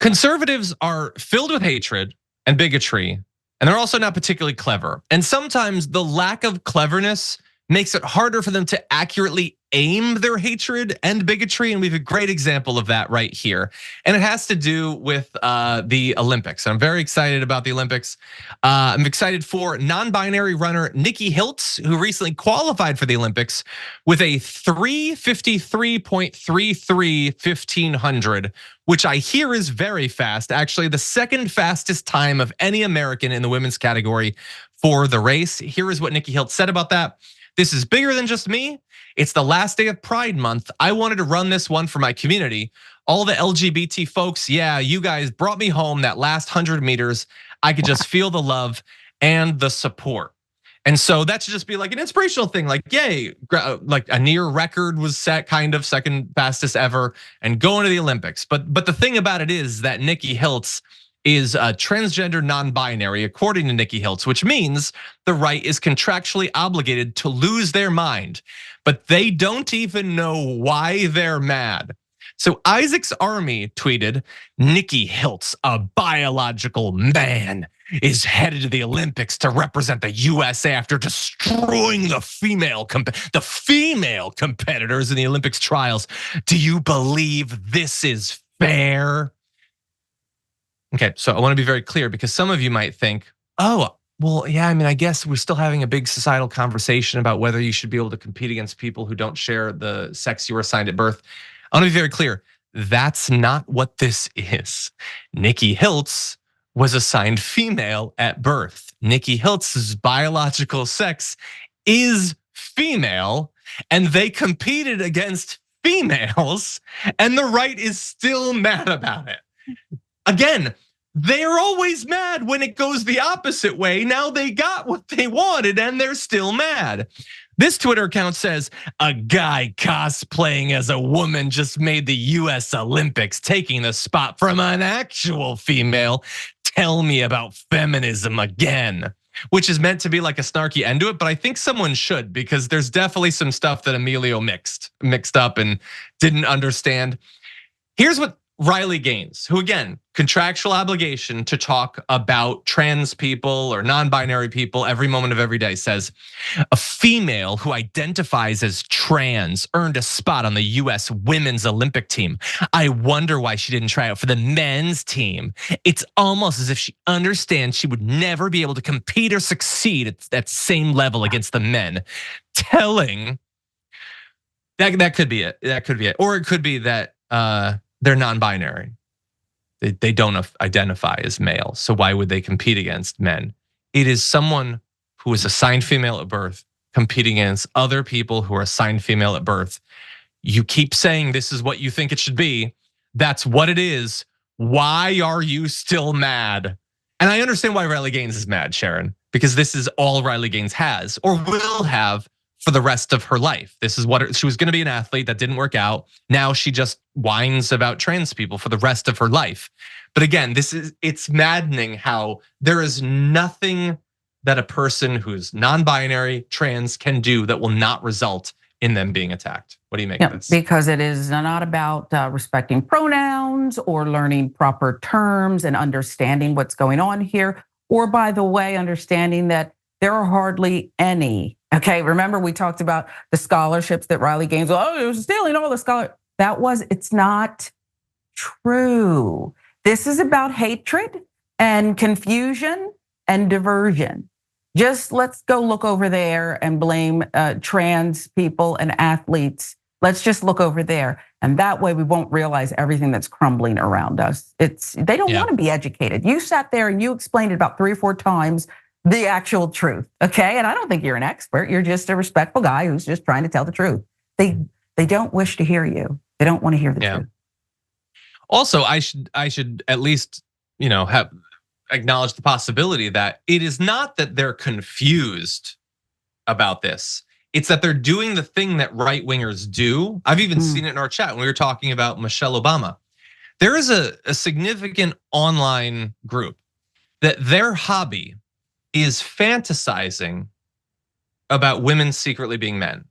Conservatives are filled with hatred and bigotry, and they're also not particularly clever. And sometimes the lack of cleverness makes it harder for them to accurately aim their hatred and bigotry. And we have a great example of that right here. And it has to do with the Olympics. I'm very excited about the Olympics. I'm excited for non-binary runner Nikki Hiltz, who recently qualified for the Olympics with a 3:53.33 1500, which I hear is very fast. Actually, the second fastest time of any American in the women's category for the race. Here is what Nikki Hiltz said about that. This is bigger than just me. It's the last day of Pride Month. I wanted to run this one for my community. All the LGBT folks, yeah, you guys brought me home that last 100 meters. I could just feel the love and the support. And so that should just be like an inspirational thing, like, yay, like a near record was set, kind of second fastest ever, and going to the Olympics. But the thing about it is that Nikki Hiltz is a transgender non-binary, according to Nikki Hiltz, which means the right is contractually obligated to lose their mind, but they don't even know why they're mad. So Isaac's Army tweeted, Nikki Hiltz, a biological man, is headed to the Olympics to represent the USA after destroying the female competitors in the Olympics trials. Do you believe this is fair? Okay, so I want to be very clear because some of you might think, oh, well, yeah, I mean, I guess we're still having a big societal conversation about whether you should be able to compete against people who don't share the sex you were assigned at birth. I want to be very clear. That's not what this is. Nikki Hiltz was assigned female at birth. Nikki Hiltz's biological sex is female, and they competed against females, and the right is still mad about it. Again, they're always mad when it goes the opposite way. Now they got what they wanted and they're still mad. This Twitter account says, a guy cosplaying as a woman just made the US Olympics, taking the spot from an actual female. Tell me about feminism again. Which is meant to be like a snarky end to it, but I think someone should, because there's definitely some stuff that Emilio mixed up and didn't understand. Here's what Riley Gaines, who again, contractual obligation to talk about trans people or non-binary people every moment of every day, says, a female who identifies as trans earned a spot on the US women's Olympic team. I wonder why she didn't try out for the men's team. It's almost as if she understands she would never be able to compete or succeed at that same level against the men. Telling, that could be it. That could be it. Or it could be that they're non-binary. They don't identify as male. So why would they compete against men? It is someone who is assigned female at birth competing against other people who are assigned female at birth. You keep saying this is what you think it should be. That's what it is. Why are you still mad? And I understand why Riley Gaines is mad, Sharon, because this is all Riley Gaines has or will have for the rest of her life. This is what she was going to be, an athlete that didn't work out. Now she just whines about trans people for the rest of her life. But again, it's maddening how there is nothing that a person who's non-binary, trans can do that will not result in them being attacked. What do you make of this? Because it is not about respecting pronouns or learning proper terms and understanding what's going on here. Or by the way, understanding that there are hardly any. Okay, remember we talked about the scholarships that Riley Gaines, it was stealing all the scholarship. It's not true. This is about hatred and confusion and diversion. Just let's go look over there and blame trans people and athletes. Let's just look over there. And that way we won't realize everything that's crumbling around us. They don't want to be educated. You sat there and you explained it about 3 or 4 times the actual truth, okay? And I don't think you're an expert. You're just a respectful guy who's just trying to tell the truth. They don't wish to hear you. They don't want to hear the truth. Also, I should at least, have acknowledge the possibility that it is not that they're confused about this. It's that they're doing the thing that right-wingers do. I've even seen it in our chat when we were talking about Michelle Obama. There is a significant online group that their hobby is fantasizing about women secretly being men.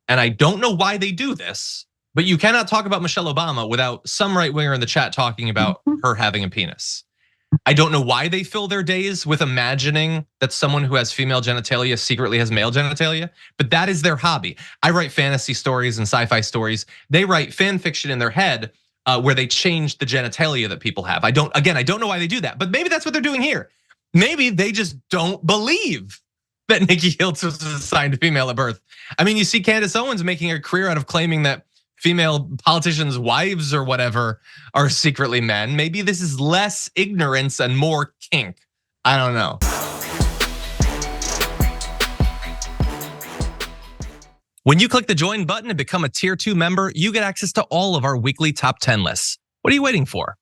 And I don't know why they do this, but you cannot talk about Michelle Obama without some right winger in the chat talking about her having a penis. I don't know why they fill their days with imagining that someone who has female genitalia secretly has male genitalia, but that is their hobby. I write fantasy stories and sci-fi stories. They write fan fiction in their head where they change the genitalia that people have. I don't know why they do that, but maybe that's what they're doing here. Maybe they just don't believe that Nikki Hiltz was assigned female at birth. I mean, you see Candace Owens making a career out of claiming that female politicians' wives or whatever are secretly men. Maybe this is less ignorance and more kink. I don't know. When you click the join button and become a tier 2 member, you get access to all of our weekly top 10 lists. What are you waiting for?